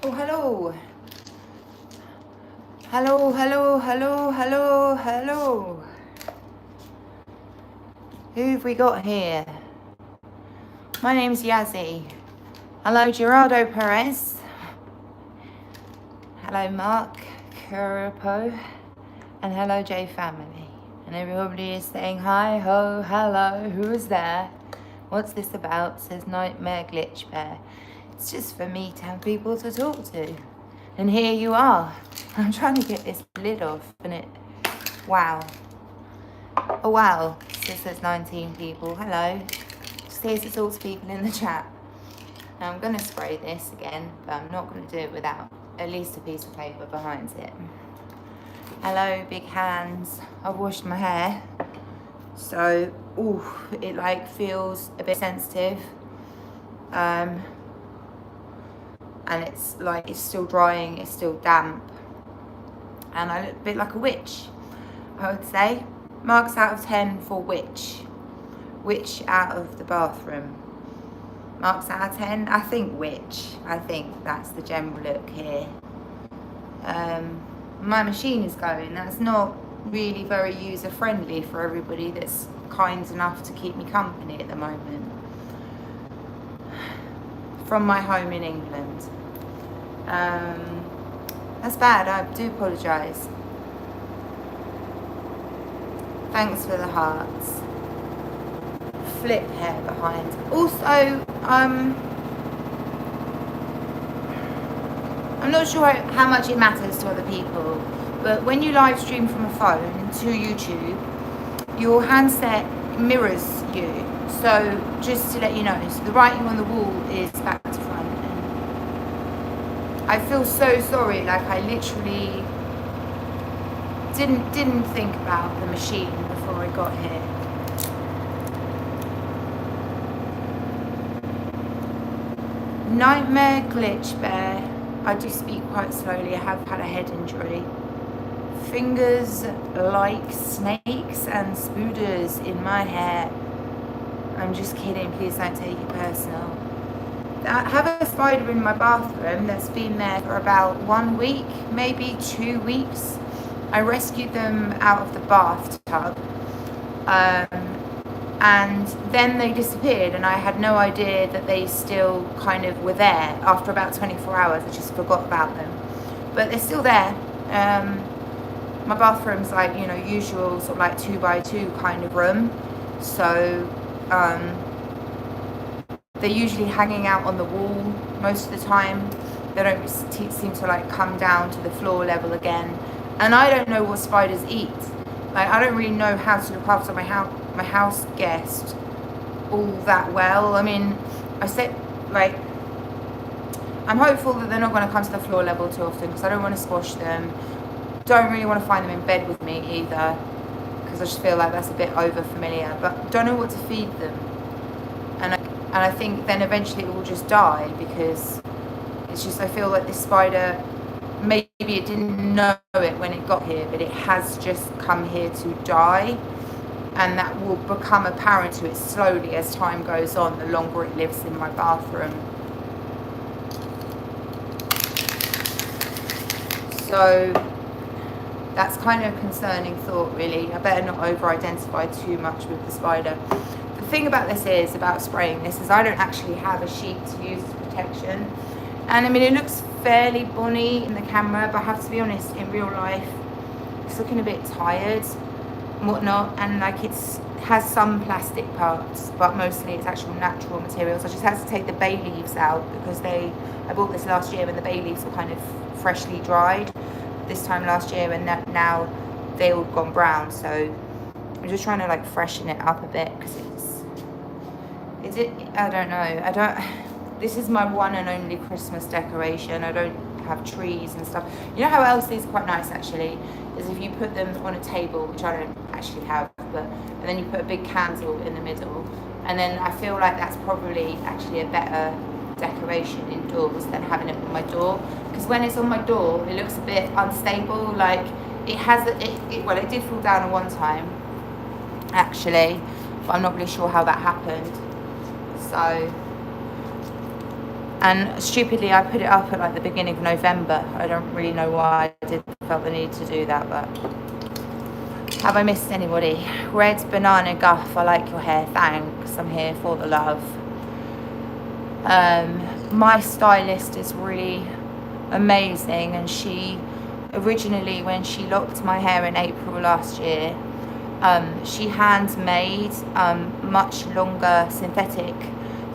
Oh, hello. Hello, hello, hello, hello, hello. Who have we got here? My name's Yazzie. Hello, Gerardo Perez. Hello, Mark Curapo. And hello, J family. And everybody is saying hi, ho, hello. Who is there? What's this about? Says Nightmare Glitch Bear. It's just for me to have people to talk to. And here you are. I'm trying to get this lid off and it... Wow. Oh wow. This says 19 people. Hello. Just here to talk to people in the chat. Now I'm going to spray this again, but I'm not going to do it without at least a piece of paper behind it. Hello, big hands. I've washed my hair. So, ooh, it like feels a bit sensitive. And it's like, it's still drying, it's still damp. And I look a bit like a witch, I would say. Marks out of 10 for witch. Witch out of the bathroom. Marks out of 10, I think witch. I think that's the general look here. My machine is going. That's not really very user friendly for everybody that's kind enough to keep me company at the moment. From my home in England. That's bad, I do apologise. Thanks for the hearts. Flip hair behind. Also, I'm not sure how much it matters to other people, but when you live stream from a phone to YouTube, your handset mirrors you. So just to let you know, so the writing on the wall is back to front. And I feel so sorry, like I literally didn't think about the machine before I got here. Nightmare Glitch Bear. I do speak quite slowly, I have had a head injury. Fingers like snakes and spooders in my hair. I'm just kidding, please don't take it personal. I have a spider in my bathroom that's been there for about 1 week, maybe 2 weeks. I rescued them out of the bathtub. And then they disappeared and I had no idea that they still kind of were there. After about 24 hours, I just forgot about them. But they're still there. My bathroom's like, you know, usual sort of like 2x2 kind of room. So, They're usually hanging out on the wall most of the time. They don't seem to like come down to the floor level again. And I don't know what spiders eat. Like, I don't really know how to look after my house guest all that well. I mean, I said, like, I'm hopeful that they're not going to come to the floor level too often, because I don't want to squash them. Don't really want to find them in bed with me either, because I just feel like that's a bit over familiar. But don't know what to feed them. And I think then eventually it will just die, because it's just, I feel like this spider, maybe it didn't know it when it got here, but it has just come here to die. And that will become apparent to it slowly as time goes on, the longer it lives in my bathroom. So that's kind of a concerning thought, really. I better not over-identify too much with the spider. The thing about this is, about spraying this, is I don't actually have a sheet to use as protection. And I mean, it looks fairly bonny in the camera, but I have to be honest, in real life, it's looking a bit tired and whatnot. And like, has some plastic parts, but mostly it's actual natural materials. I just had to take the bay leaves out, because I bought this last year and the bay leaves were kind of freshly dried this time last year, and that now they all gone brown. So I'm just trying to like freshen it up a bit, because I don't know. This is my one and only Christmas decoration. I don't have trees and stuff. You know how else is quite nice actually, is if you put them on a table, which I don't actually have, and then you put a big candle in the middle, and then I feel like that's probably actually a better decoration indoors than having it on my door, because when it's on my door it looks a bit unstable. Like, it did fall down at one time actually, but I'm not really sure how that happened. So, and stupidly I put it up at like the beginning of November. I don't really know why I felt the need to do that, but have I missed anybody? Red Banana Guff, I like your hair, thanks, I'm here for the love. My stylist is really amazing, and she originally, when she locked my hair in April last year, she handmade much longer synthetic.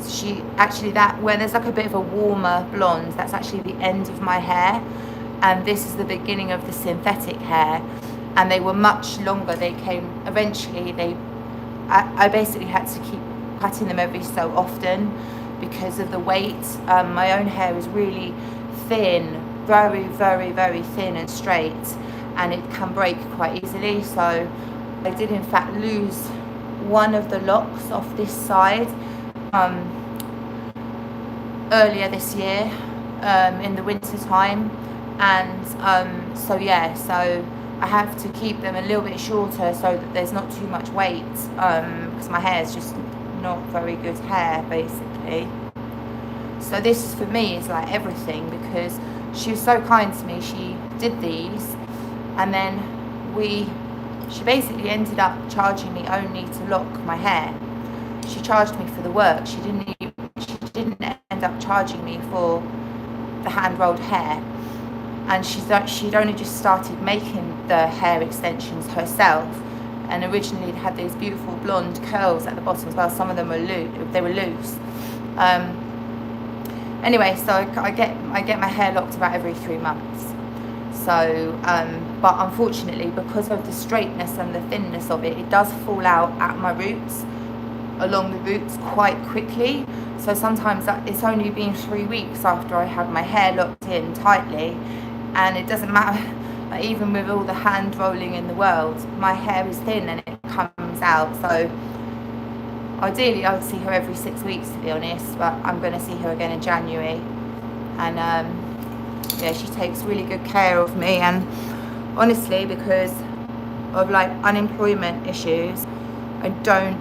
She actually, where there's like a bit of a warmer blonde, that's actually the end of my hair, and this is the beginning of the synthetic hair, and they were much longer. They came eventually. I basically had to keep cutting them every so often because of the weight. My own hair is really thin, very, very, very thin and straight, and it can break quite easily. So I did in fact lose one of the locks off this side earlier this year, in the winter time, and so I have to keep them a little bit shorter so that there's not too much weight, because my hair is just not very good hair basically. So this is, for me, is like everything, because she was so kind to me. She did these, and then she basically ended up charging me only to lock my hair. She charged me for the work. She didn't end up charging me for the hand rolled hair. And she'd only just started making the hair extensions herself, and originally it had these beautiful blonde curls at the bottom as well. Some of them were loose. Anyway, so I get my hair locked about every 3 months. So, but unfortunately, because of the straightness and the thinness of it, it does fall out at my roots, along the roots quite quickly. So sometimes it's only been 3 weeks after I had my hair locked in tightly, and it doesn't matter, like, even with all the hand rolling in the world, my hair is thin and it comes out. So ideally I would see her every 6 weeks, to be honest, but I'm going to see her again in January. And yeah, she takes really good care of me, and honestly, because of like unemployment issues, I don't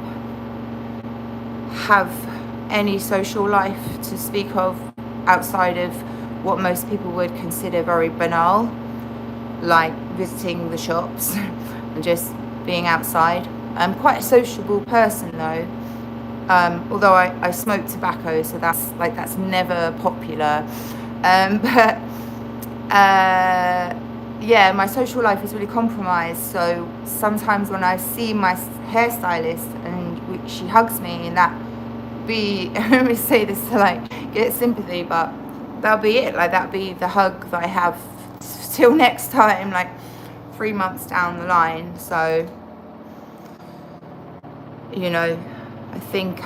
have any social life to speak of outside of what most people would consider very banal, like visiting the shops and just being outside. I'm quite a sociable person though, although I smoke tobacco, so that's never popular, but yeah, my social life is really compromised. So sometimes when I see my hairstylist and she hugs me in that be, let me say this to like get sympathy, but that'll be it. Like that'll be the hug that I have till next time, like 3 months down the line. So, you know, I think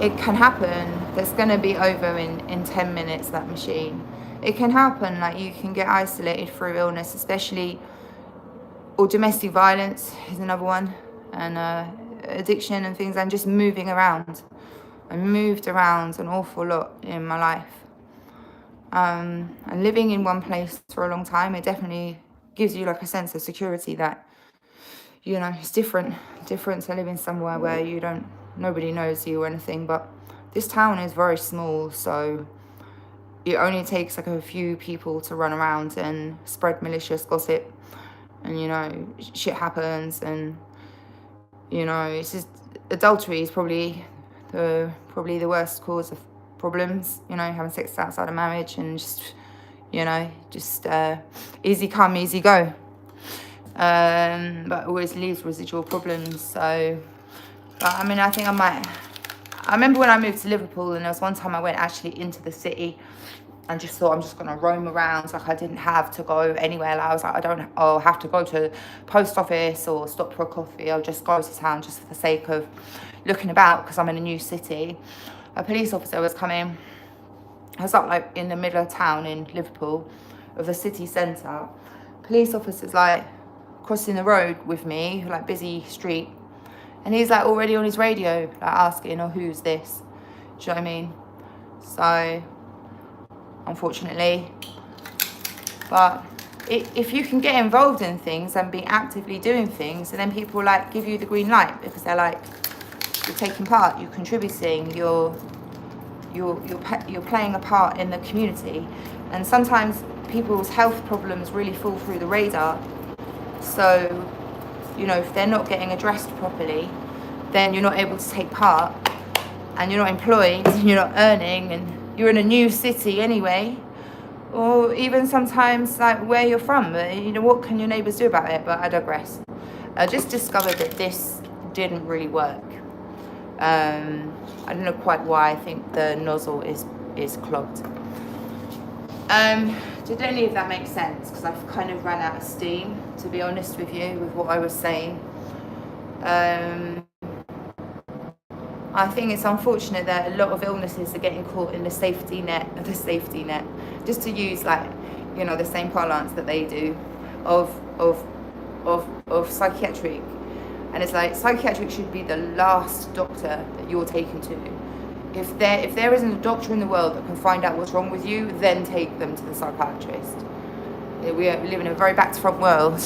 it can happen. That's going to be over in 10 minutes, that machine. It can happen. Like you can get isolated through illness, especially, or domestic violence is another one, and addiction and things. And just moving around. I moved around an awful lot in my life. And living in one place for a long time, it definitely gives you like a sense of security that, you know, it's different to living somewhere where nobody knows you or anything. But this town is very small, so it only takes like a few people to run around and spread malicious gossip, and you know, shit happens. And you know, it's just, adultery is probably the worst cause of problems, you know, having sex outside of marriage, and just, you know, just easy come, easy go, but always leaves residual problems. So, but I mean, I think I remember when I moved to Liverpool, and there was one time I went actually into the city and just thought, I'm just going to roam around. Like I didn't have to go anywhere. Like I was like, I'll have to go to post office or stop for a coffee. I'll just go to town just for the sake of looking about, because I'm in a new city. A police officer was coming. I was up like in the middle of town in Liverpool, of the city centre. Police officer's like crossing the road with me, like busy street, and he's like already on his radio, like asking, oh, who's this? Do you know what I mean? So, unfortunately, but if you can get involved in things and be actively doing things, and then people like give you the green light, because they're like, you're taking part, you're contributing, you're playing a part in the community. And sometimes people's health problems really fall through the radar. So, you know, if they're not getting addressed properly, then you're not able to take part, and you're not employed, and you're not earning, and you're in a new city anyway, or even sometimes like where you're from. You know, what can your neighbours do about it? But I digress. I just discovered that this didn't really work. I don't know quite why. I think the nozzle is clogged. Did any of that make sense? Because I've kind of ran out of steam, to be honest with you, with what I was saying. I think it's unfortunate that a lot of illnesses are getting caught in the safety net, just to use like, you know, the same parlance that they do of psychiatric. And it's like, psychiatric should be the last doctor that you're taken to. If there isn't a doctor in the world that can find out what's wrong with you, then take them to the psychiatrist. We live in a very back to front world.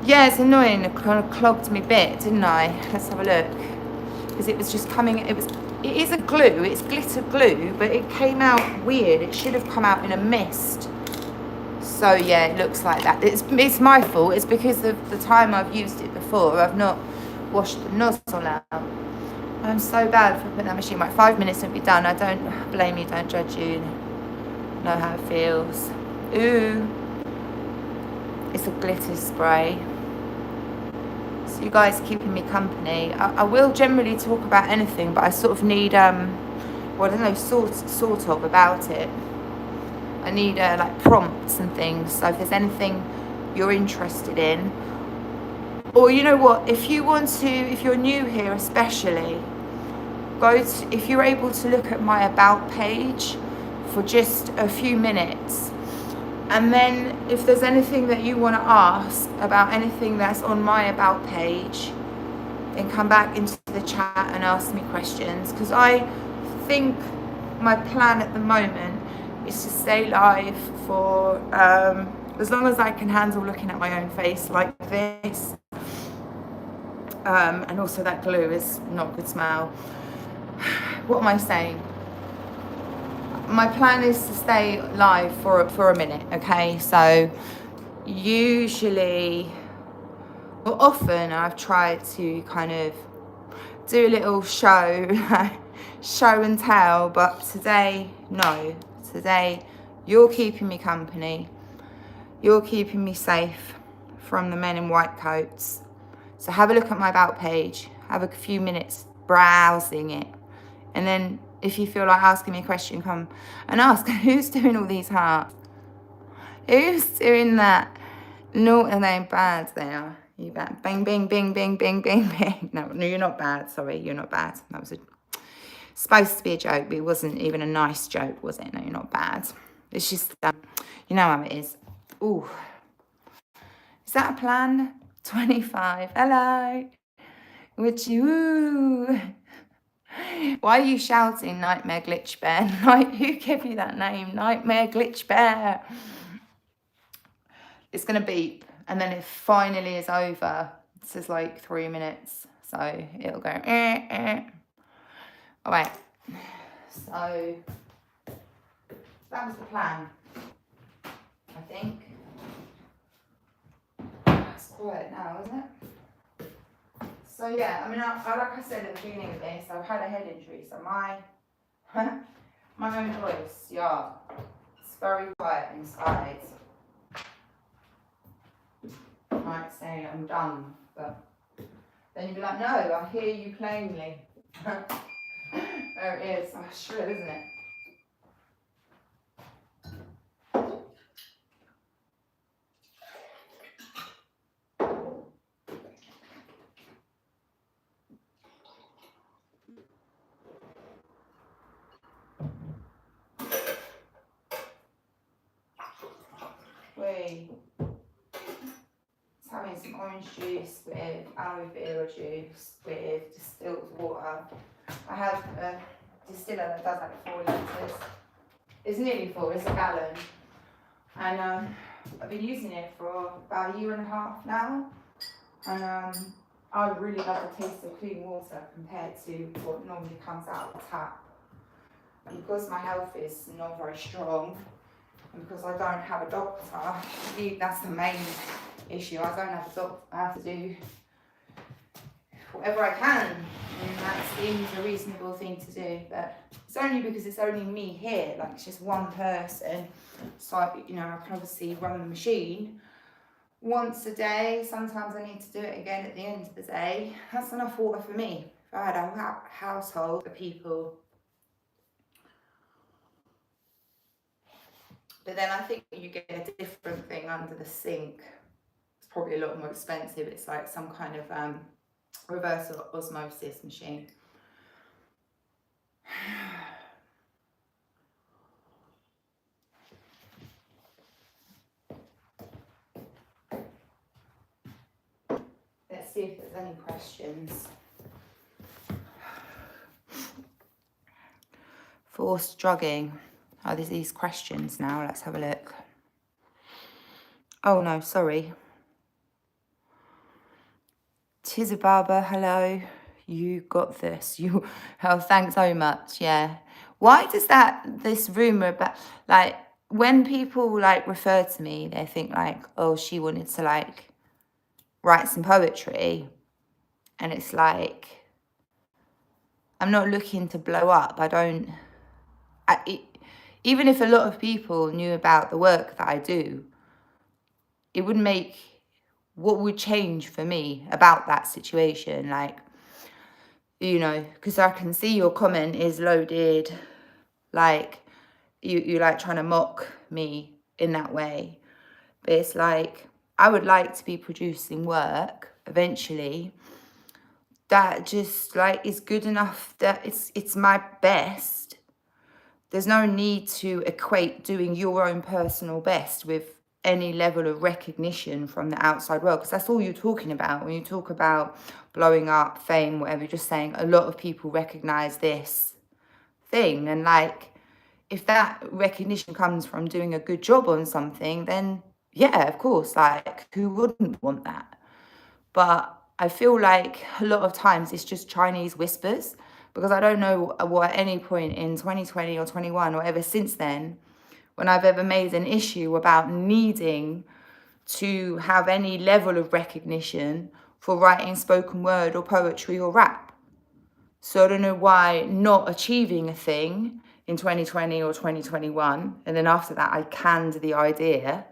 Yeah, it's annoying. It kind of clogged me a bit, didn't I? Let's have a look. Because it was just coming, it is a glue, it's glitter glue, but it came out weird. It should have come out in a mist. So yeah, it looks like that. It's my fault. It's because of the time I've used it before. I've not washed the nozzle out. I'm so bad for putting that machine. Like 5 minutes and be done. I don't blame you, don't judge you. Know how it feels. Ooh. It's a glitter spray. So you guys keeping me company. I will generally talk about anything, but I sort of need, well, I don't know, sort of about it. I need like prompts and things. So if there's anything you're interested in, or you know what, if you're new here especially, if you're able to look at my about page for just a few minutes, and then if there's anything that you want to ask about anything that's on my about page, then come back into the chat and ask me questions, because I think my plan at the moment is to stay live for as long as I can handle looking at my own face like this. And also that glue is not a good smell. What am I saying? My plan is to stay live for a minute, okay? So usually, well, often I've tried to kind of do a little show and tell, but today, no. Today, you're keeping me company. You're keeping me safe from the men in white coats. So have a look at my About page, have a few minutes browsing it. And then if you feel like asking me a question, come and ask, who's doing all these hearts? Who's doing that? No, and they're bad, they are. You bad. Bang, bang, bang, bang, bang, bang, bang. No, you're not bad. Sorry, you're not bad. That was supposed to be a joke, but it wasn't even a nice joke, was it? No, you're not bad. It's just, you know how it is. Ooh. Is that a plan? 25. Hello. Which you... Why are you shouting Nightmare Glitch Bear? Who gave you that name? Nightmare Glitch Bear. It's going to beep. And then it finally is over. This is like 3 minutes. So it'll go... All right. So that was the plan, I think. It's quiet now, isn't it? So yeah, I mean, like I said at the beginning of this, I've had a head injury, so my own voice, yeah, it's very quiet inside. I might say I'm done, but then you'd be like, no, I hear you plainly. There it is. Oh, shrill, isn't it? It's having some orange juice with aloe vera juice with distilled water. I have a distiller that does like 4 litres. It's nearly full, it's a gallon. And I've been using it for about 1.5 years now. And I really love the taste of clean water compared to what normally comes out of the tap. And because my health is not very strong, and because I don't have a doctor, that's the main issue. I don't have a doctor. I have to do whatever I can, and that seems a reasonable thing to do. But it's only because it's only me here, like it's just one person. So I can obviously run the machine once a day. Sometimes I need to do it again at the end of the day. That's enough water for me. If I had a household of people. But then I think you get a different thing under the sink. It's probably a lot more expensive. It's like some kind of reverse osmosis machine. Let's see if there's any questions. Forced drugging. Oh, there's these questions now. Let's have a look. Oh, no, sorry. Tizababa, hello. You got this. Oh, thanks so much. Yeah. Why does this rumor about, like, when people, like, refer to me, they think, like, oh, she wanted to, like, write some poetry. And it's like, I'm not looking to blow up. Even if a lot of people knew about the work that I do, it would make, what would change for me about that situation? Like, because I can see your comment is loaded, like, you like trying to mock me in that way. But it's like, I would like to be producing work eventually that just, like, is good enough, that it's my best. There's no need to equate doing your own personal best with any level of recognition from the outside world, because that's all you're talking about when you talk about blowing up, fame, whatever. You're just saying a lot of people recognize this thing, and like, if that recognition comes from doing a good job on something, then yeah, of course, like, who wouldn't want that? But I feel like a lot of times it's just Chinese whispers, because I don't know what at any point in 2020 or 21 or ever since then, when I've ever made an issue about needing to have any level of recognition for writing spoken word or poetry or rap. So I don't know why not achieving a thing in 2020 or 2021, and then after that I canned the idea,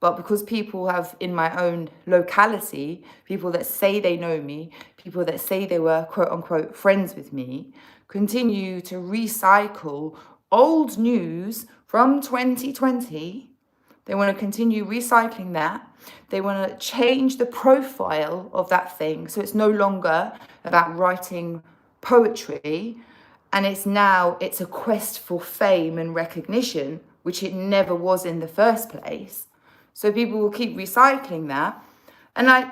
But because people have, in my own locality, people that say they know me, people that say they were quote unquote friends with me, continue to recycle old news from 2020. They want to continue recycling that. They want to change the profile of that thing. So it's no longer about writing poetry. And it's a quest for fame and recognition, which it never was in the first place. So people will keep recycling that. And like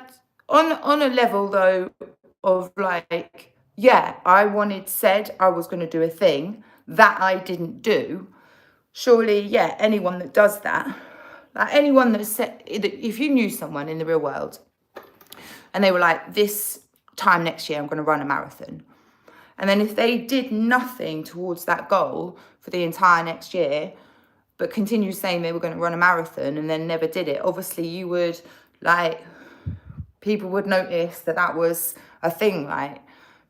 on a level though of like, yeah, I said I was going to do a thing that I didn't do. Surely, yeah, anyone that does that, like anyone that said, if you knew someone in the real world and they were like, this time next year, I'm going to run a marathon. And then if they did nothing towards that goal for the entire next year, but continued saying they were going to run a marathon and then never did it, obviously you would, like, people would notice that was a thing, right?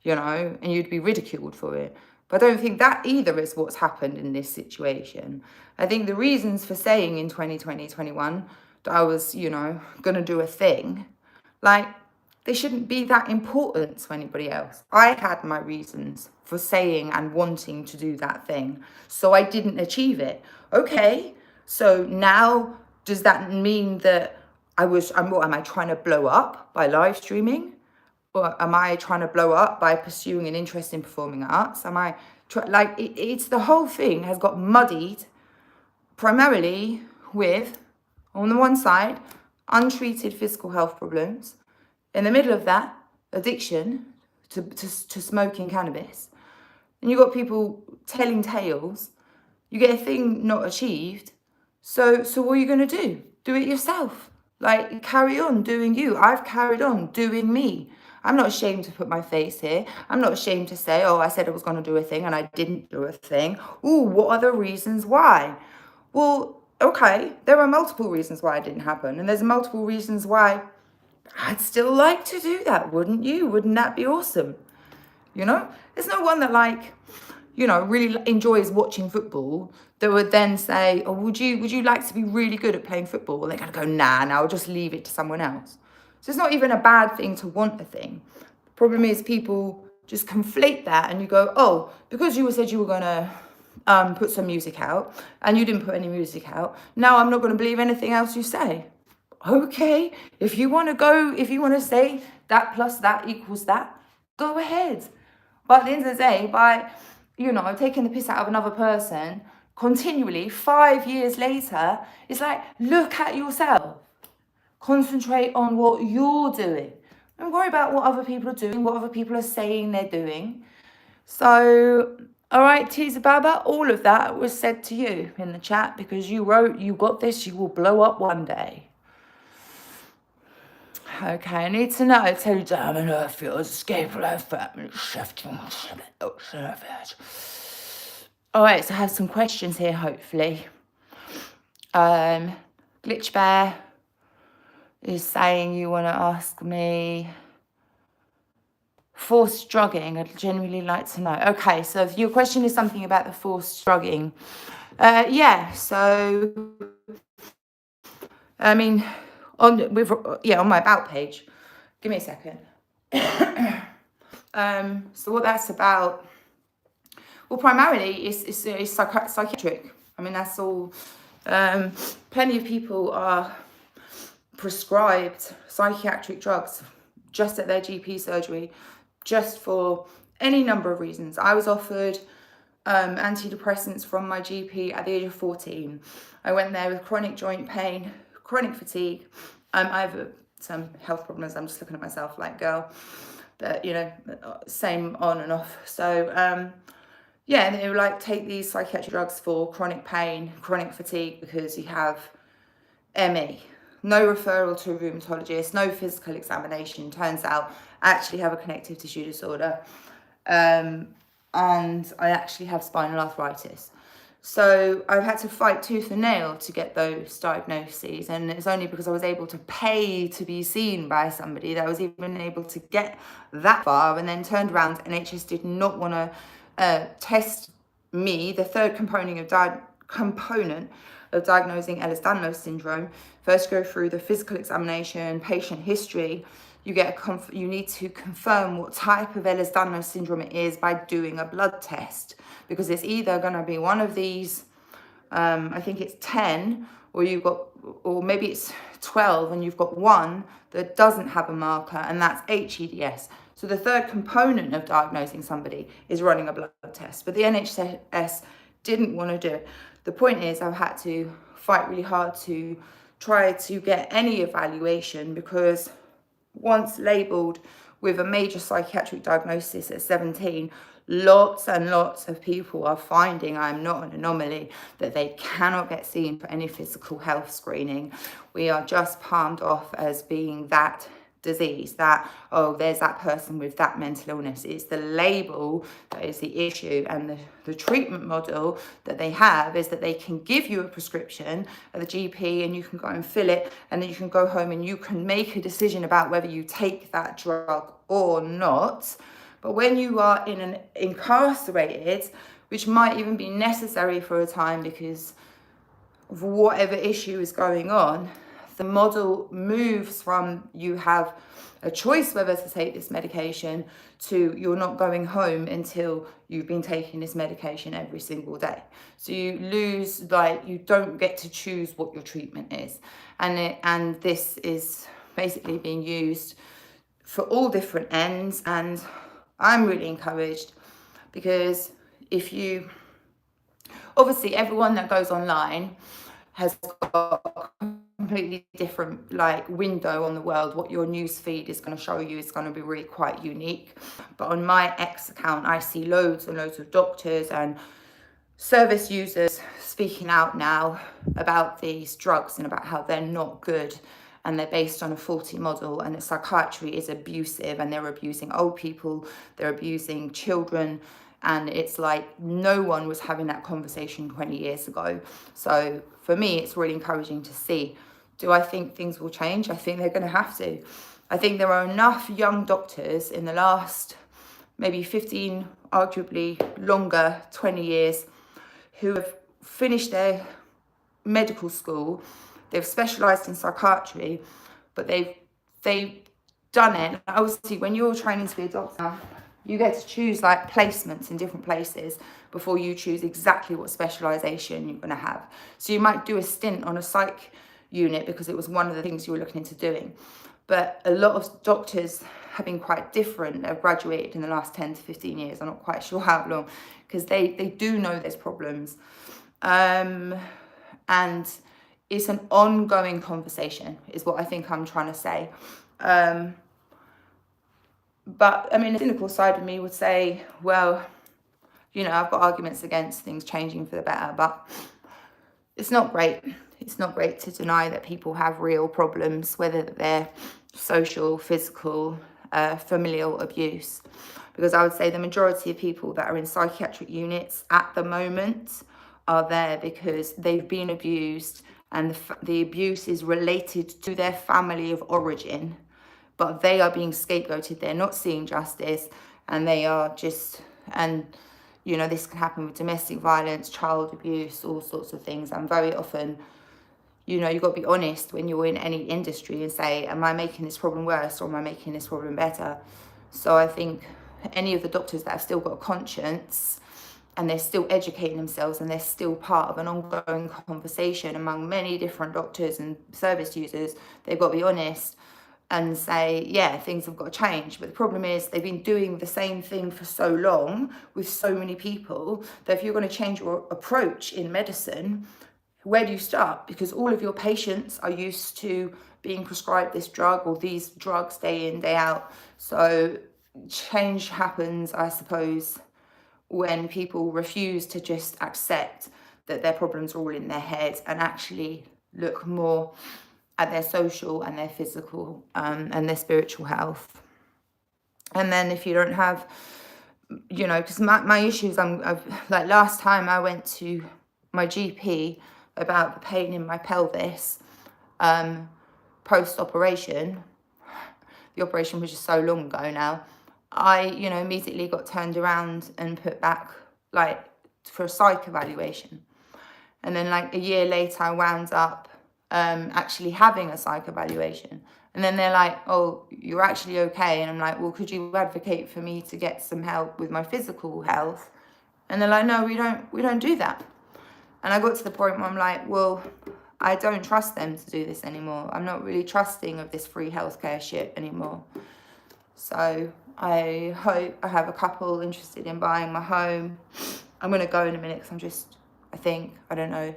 You know, and you'd be ridiculed for it. But I don't think that either is what's happened in this situation. I think the reasons for saying in 2020, 21 that I was, you know, going to do a thing, like, they shouldn't be that important to anybody else. I had my reasons for saying and wanting to do that thing, so I didn't achieve it. Okay, so now does that mean that am I trying to blow up by live streaming? Or am I trying to blow up by pursuing an interest in performing arts? It's the whole thing has got muddied primarily with, on the one side, untreated physical health problems. In the middle of that, addiction to smoking cannabis. And you've got people telling tales. You get a thing not achieved. So what are you going to do? Do it yourself. Like, carry on doing you. I've carried on doing me. I'm not ashamed to put my face here. I'm not ashamed to say, oh, I said I was going to do a thing and I didn't do a thing. Ooh, what are the reasons why? Well, okay, there are multiple reasons why it didn't happen. And there's multiple reasons why I'd still like to do that, wouldn't you? Wouldn't that be awesome? You know, there's no one that, like, you know, really enjoys watching football that would then say, oh, would you like to be really good at playing football? Well, they're going to go, nah, I'll just leave it to someone else. So it's not even a bad thing to want a thing. The problem is people just conflate that and you go, oh, because you said you were going to put some music out and you didn't put any music out, now I'm not going to believe anything else you say. Okay, if you want to say that plus that equals that, go ahead. But at the end of the day, by, you know, taking the piss out of another person continually 5 years later, it's like, look at yourself. Concentrate on what you're doing. Don't worry about what other people are doing, what other people are saying they're doing. So, all right, Teaser Baba, all of that was said to you in the chat because you wrote, you got this, you will blow up one day. Okay, I need to know. I tell you, damn it, I feel escape life family shifting. All right, so I have some questions here, hopefully. Glitch Bear is saying you want to ask me forced drugging. I'd genuinely like to know. Okay, so if your question is something about the forced drugging. Yeah, so, I mean, on my about page. Give me a second. So what that's about, well, primarily it's psychiatric. I mean, that's all. Plenty of people are prescribed psychiatric drugs just at their GP surgery, just for any number of reasons. I was offered antidepressants from my GP at the age of 14. I went there with chronic joint pain, chronic fatigue. I have some health problems. I'm just looking at myself like, girl, but you know, same on and off. So yeah, and they would like take these psychiatric drugs for chronic pain, chronic fatigue because you have ME. No referral to a rheumatologist, no physical examination. Turns out I actually have a connective tissue disorder, and I actually have spinal arthritis. So I've had to fight tooth and nail to get those diagnoses, and it's only because I was able to pay to be seen by somebody that I was even able to get that far, and then turned around. NHS did not want to test me, the third component of diagnosing Ehlers-Danlos syndrome, first go through the physical examination, patient history. You need to confirm what type of Ehlers-Danlos syndrome it is by doing a blood test, because it's either going to be one of these, I think it's 10, or maybe it's 12, and you've got one that doesn't have a marker, and that's HEDS. So the third component of diagnosing somebody is running a blood test, but the NHS didn't want to do it. The point is, I've had to fight really hard to try to get any evaluation, because once labelled with a major psychiatric diagnosis at 17, lots and lots of people are finding I'm not an anomaly, that they cannot get seen for any physical health screening. We are just palmed off as being that disease, that, oh, there's that person with that mental illness. It's the label that is the issue, and the treatment model that they have is that they can give you a prescription at the GP, and you can go and fill it, and then you can go home and you can make a decision about whether you take that drug or not. But when you are incarcerated, which might even be necessary for a time because of whatever issue is going on, the model moves from you have a choice whether to take this medication to you're not going home until you've been taking this medication every single day. So you lose, you don't get to choose what your treatment is. And this is basically being used for all different ends. And I'm really encouraged, because obviously everyone that goes online has got completely different window on the world. What your news feed is going to show you is going to be really quite unique. But on my X account, I see loads and loads of doctors and service users speaking out now about these drugs and about how they're not good, and they're based on a faulty model, and the psychiatry is abusive, and they're abusing old people, they're abusing children. And it's like no one was having that conversation 20 years ago. So for me, it's really encouraging to see. Do I think things will change? I think they're going to have to. I think there are enough young doctors in the last maybe 15, arguably longer, 20 years, who have finished their medical school, they've specialised in psychiatry, but they've done it. Obviously, when you're training to be a doctor, you get to choose placements in different places before you choose exactly what specialisation you're going to have. So you might do a stint on a psych unit because it was one of the things you were looking into doing. But a lot of doctors have been quite different. They've graduated in the last 10 to 15 years. I'm not quite sure how long, because they do know there's problems. And it's an ongoing conversation is what I think I'm trying to say. But I mean, the cynical side of me would say, well, I've got arguments against things changing for the better, but it's not great. It's not great to deny that people have real problems, whether they're social, physical, familial abuse. Because I would say the majority of people that are in psychiatric units at the moment are there because they've been abused, and the abuse is related to their family of origin. But they are being scapegoated, they're not seeing justice, and they are just, this can happen with domestic violence, child abuse, all sorts of things. And very often, you've got to be honest when you're in any industry and say, am I making this problem worse or am I making this problem better? So I think any of the doctors that have still got a conscience and they're still educating themselves and they're still part of an ongoing conversation among many different doctors and service users, they've got to be honest and say, yeah, things have got to change. But the problem is they've been doing the same thing for so long with so many people that if you're going to change your approach in medicine, where do you start? Because all of your patients are used to being prescribed this drug or these drugs day in, day out. So change happens, I suppose, when people refuse to just accept that their problems are all in their head and actually look more at their social and their physical and their spiritual health. And then if you don't have, because my issues, last time I went to my GP about the pain in my pelvis post-operation. The operation was just so long ago now. I, immediately got turned around and put back for a psych evaluation. And then like a year later, I wound up actually having a psych evaluation. And then they're like, oh, you're actually okay. And I'm like, well, could you advocate for me to get some help with my physical health? And they're like, no, we don't do that. And I got to the point where I'm like, well, I don't trust them to do this anymore. I'm not really trusting of this free healthcare shit anymore. So I hope I have a couple interested in buying my home. I'm going to go in a minute because I don't know.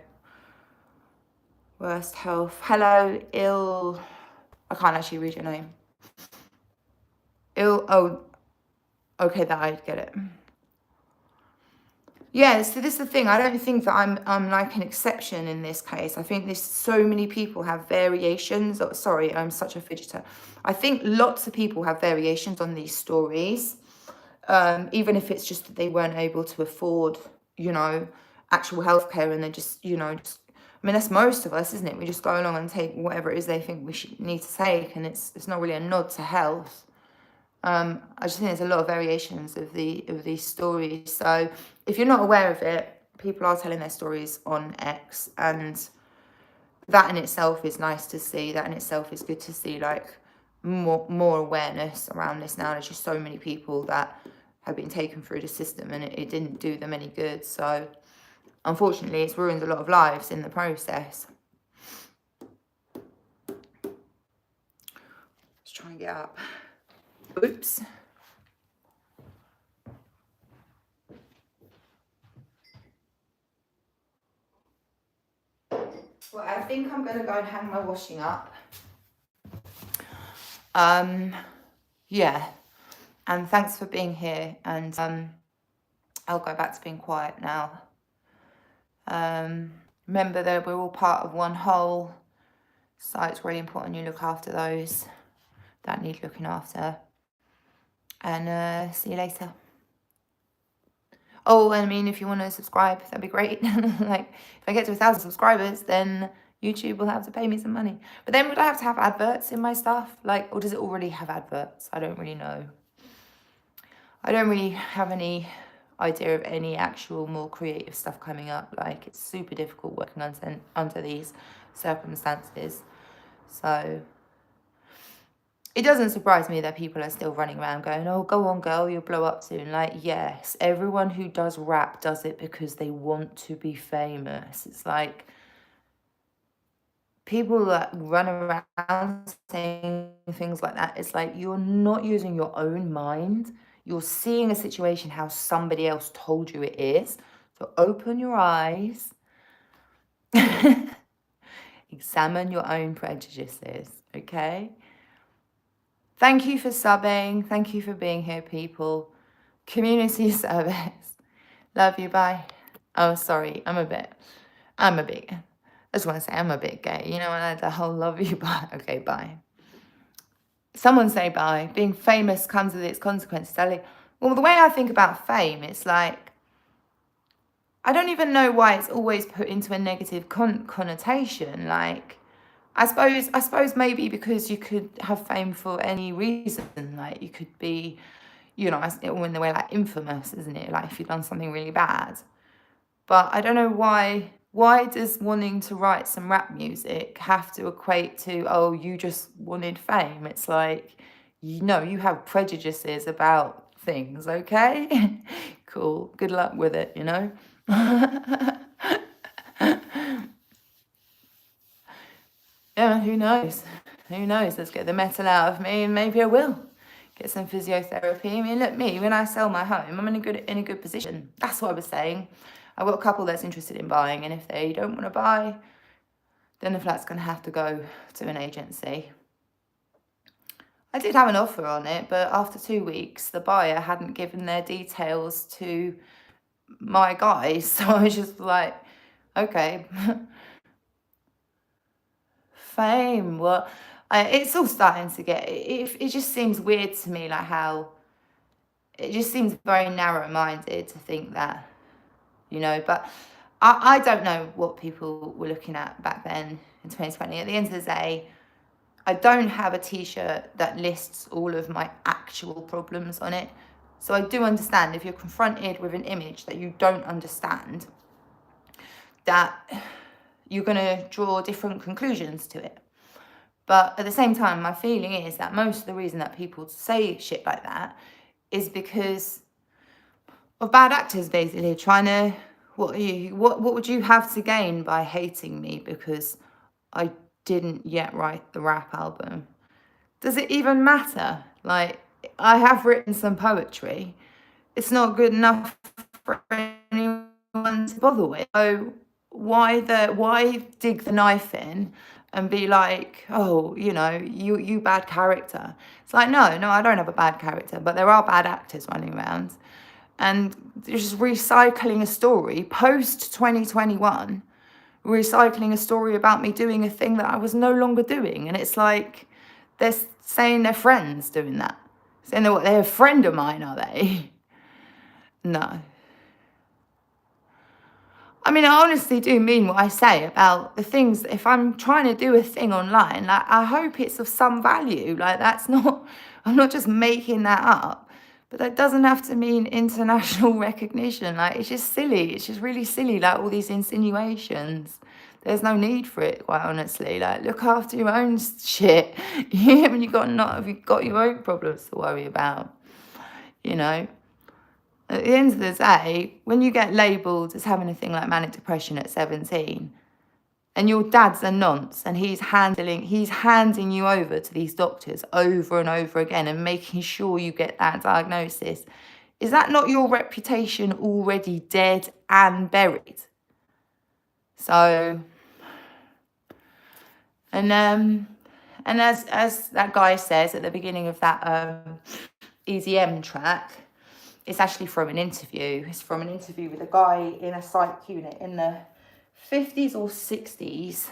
Worst health. Hello, ill. I can't actually read your name. Oh, okay, that I get it. Yeah, so this is the thing. I don't think that I'm like an exception in this case. I think there's so many people have variations. Oh, sorry, I'm such a fidgeter. I think lots of people have variations on these stories, even if it's just that they weren't able to afford, actual healthcare, and they just, I mean, that's most of us, isn't it? We just go along and take whatever it is they think we need to take, and it's not really a nod to health. I just think there's a lot of variations of these stories. So if you're not aware of it, people are telling their stories on X, and that in itself is nice to see. That in itself is good to see, like more awareness around this now. There's just so many people that have been taken through the system, and it didn't do them any good. So unfortunately, it's ruined a lot of lives in the process. Let's try and get up. Oops. Well, I think I'm going to go and hang my washing up. Yeah. And thanks for being here. And I'll go back to being quiet now. Remember that we're all part of one whole. So it's really important you look after those that need looking after. And see you later. Oh, and I mean, if you want to subscribe, that'd be great. Like, if I get to 1,000 subscribers, then YouTube will have to pay me some money. But then would I have to have adverts in my stuff? Like, or does it already have adverts? I don't really know. I don't really have any idea of any actual more creative stuff coming up. Like, it's super difficult working under these circumstances. So it doesn't surprise me that people are still running around going, oh, go on, girl, you'll blow up soon. Like, yes, everyone who does rap does it because they want to be famous. It's like people that run around saying things like that. It's like you're not using your own mind. You're seeing a situation how somebody else told you it is. So open your eyes. Examine your own prejudices, okay? Thank you for subbing. Thank you for being here, people. Community service. Love you, bye. Oh, sorry, I'm a bit, I just want to say I'm a bit gay. You know, and the whole love you, bye. Okay, bye. Someone say bye. Being famous comes with its consequences. Well, the way I think about fame, it's like, I don't even know why it's always put into a negative connotation. Like, I suppose maybe because you could have fame for any reason. Like, you could be, in the way, like, infamous, isn't it? Like, if you've done something really bad. But I don't know why. Why does wanting to write some rap music have to equate to, oh, you just wanted fame? It's like, you have prejudices about things, okay? Cool. Good luck with it, Yeah, who knows? Who knows? Let's get the metal out of me and maybe I will get some physiotherapy. I mean, look, me, when I sell my home, I'm in a good position. That's what I was saying. I've got a couple that's interested in buying, and if they don't want to buy, then the flat's going to have to go to an agency. I did have an offer on it, but after 2 weeks, the buyer hadn't given their details to my guys. So I was just like, okay. Fame. Well, it's all starting to get, it just seems weird to me, like how it just seems very narrow-minded to think that, but I don't know what people were looking at back then in 2020. At the end of the day, I don't have a t-shirt that lists all of my actual problems on it. So I do understand if you're confronted with an image that you don't understand, that you're going to draw different conclusions to it. But at the same time, my feeling is that most of the reason that people say shit like that is because of bad actors, basically trying to, what would you have to gain by hating me because I didn't yet write the rap album? Does it even matter? Like, I have written some poetry. It's not good enough for anyone to bother with. So why dig the knife in and be like, oh, you bad character? It's like, no, I don't have a bad character, but there are bad actors running around. And just recycling a story post 2021, recycling a story about me doing a thing that I was no longer doing. And it's like, they're saying they're friends doing that. Saying they're a friend of mine, are they? No. I mean, I honestly do mean what I say about the things. If I'm trying to do a thing online, like, I hope it's of some value. Like, I'm not just making that up. But that doesn't have to mean international recognition. Like, it's just silly. It's just really silly, like, all these insinuations. There's no need for it, quite honestly. Like, look after your own shit. Yeah, when you've got your own problems to worry about, At the end of the day, when you get labelled as having a thing like manic depression at 17, and your dad's a nonce, and he's handing you over to these doctors over and over again and making sure you get that diagnosis, is that not your reputation already dead and buried? So, and as that guy says at the beginning of that EZM track, it's actually from an interview. It's from an interview with a guy in a psych unit in the 50s or 60s.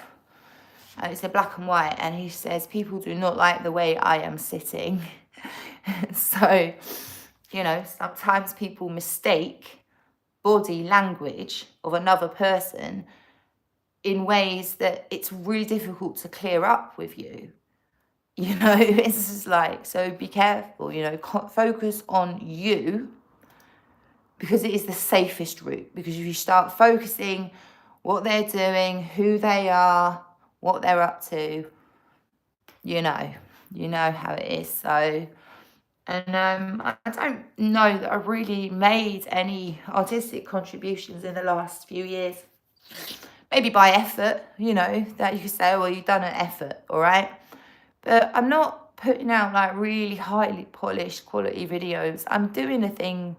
It's a black and white, and he says, people do not like the way I am sitting. So, sometimes people mistake body language of another person in ways that it's really difficult to clear up with you. It's just like, so be careful, focus on you, because it is the safest route. Because if you start focusing what they're doing, who they are, what they're up to, you know how it is. So, and I don't know that I've really made any artistic contributions in the last few years. Maybe by effort, that you could say, well, you've done an effort, all right? But I'm not putting out like really highly polished quality videos. I'm doing a thing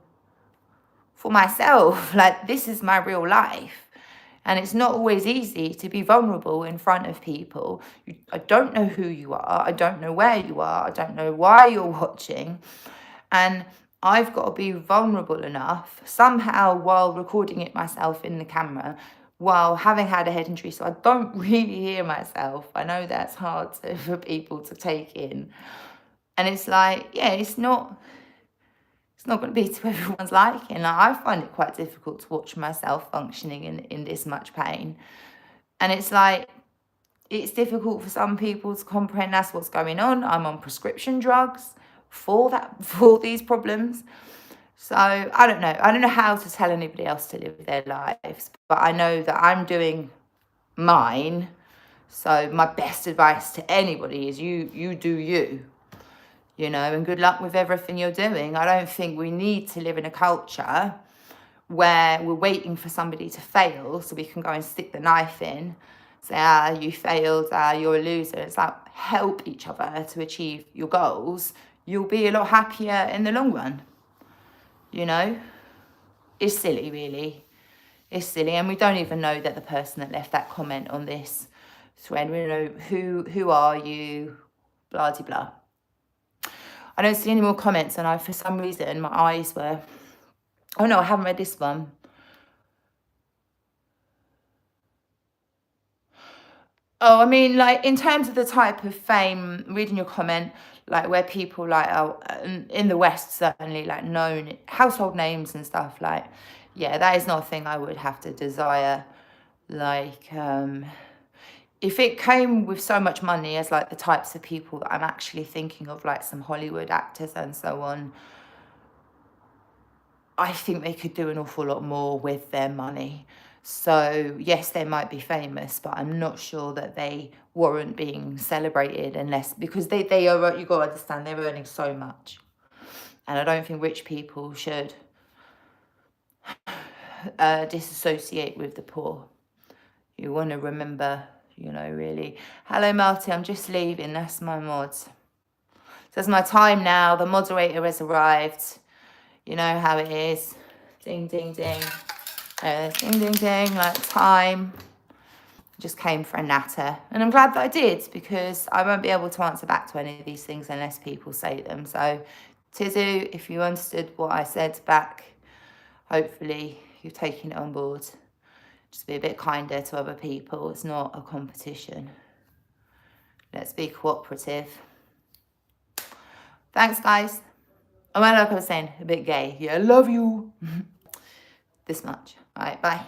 for myself. Like, this is my real life. And it's not always easy to be vulnerable in front of people. I don't know who you are. I don't know where you are. I don't know why you're watching. And I've got to be vulnerable enough somehow while recording it myself in the camera, while having had a head injury, so I don't really hear myself. I know that's hard for people to take in. And it's like, yeah, it's not going to be to everyone's liking. Like, I find it quite difficult to watch myself functioning in this much pain. And it's like, it's difficult for some people to comprehend that's what's going on. I'm on prescription drugs for these problems. So I don't know how to tell anybody else to live their lives, but I know that I'm doing mine. So my best advice to anybody is you do you. And good luck with everything you're doing. I don't think we need to live in a culture where we're waiting for somebody to fail so we can go and stick the knife in, say, you failed, you're a loser. It's like, help each other to achieve your goals. You'll be a lot happier in the long run. It's silly, really. It's silly. And we don't even know that the person that left that comment on this thread, we know who are you, blah, blah, blah. I don't see any more comments, and for some reason, my eyes were... Oh, no, I haven't read this one. Oh, I mean, like, in terms of the type of fame, reading your comment, like, where people, like, in the West, certainly, like, known household names and stuff, like, yeah, that is not a thing I would have to desire. Like, if it came with so much money as, like, the types of people that I'm actually thinking of, like some Hollywood actors and so on, I think they could do an awful lot more with their money. So yes, they might be famous, but I'm not sure that they warrant being celebrated unless, because they are, you got to understand, they're earning so much. And I don't think rich people should disassociate with the poor. You want to remember, you know, really. Hello, Marty, I'm just leaving. That's my mods. So that's my time now. The moderator has arrived. You know how it is. Ding, ding, ding. Ding, ding, ding, like time. Just came for a natter. And I'm glad that I did, because I won't be able to answer back to any of these things unless people say them. So, Tizu, if you understood what I said back, hopefully you've taken it on board. Just be a bit kinder to other people. It's not a competition. Let's be cooperative. Thanks, guys. Oh, well, like I was saying, a bit gay. Yeah, I love you. This much. All right, bye.